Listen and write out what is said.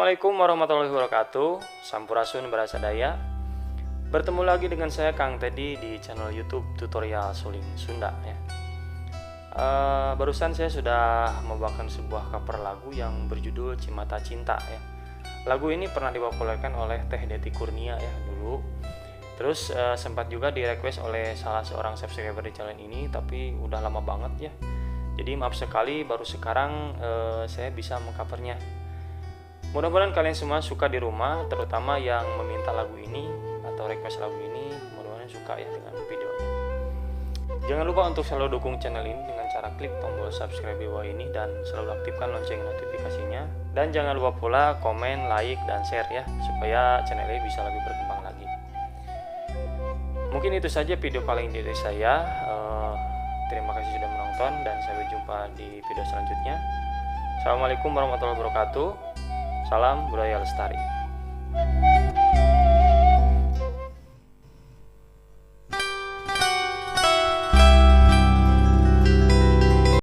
Assalamualaikum warahmatullahi wabarakatuh. Sampurasun Barasadaya. Bertemu lagi dengan saya Kang Teddy di channel YouTube Tutorial Suling Sunda ya. Barusan saya sudah membawakan sebuah cover lagu yang berjudul Cimata Cinta ya. Lagu ini pernah dipopulerkan oleh Teh Deti Kurnia ya dulu. Terus sempat juga di request oleh salah seorang subscriber di channel ini, tapi udah lama banget ya. Jadi maaf sekali baru sekarang saya bisa mengcovernya. Mudah-mudahan kalian semua suka di rumah, terutama yang meminta lagu ini atau request lagu ini. Mudah-mudahan suka ya dengan videonya. Jangan lupa untuk selalu dukung channel ini dengan cara klik tombol subscribe di bawah ini dan selalu aktifkan lonceng notifikasinya. Dan jangan lupa pula komen, like, dan share ya, supaya channel ini bisa lebih berkembang lagi. Mungkin itu saja video kali ini dari saya. Terima kasih sudah menonton dan sampai jumpa di video selanjutnya. Assalamualaikum warahmatullahi wabarakatuh. Salam budaya lestari.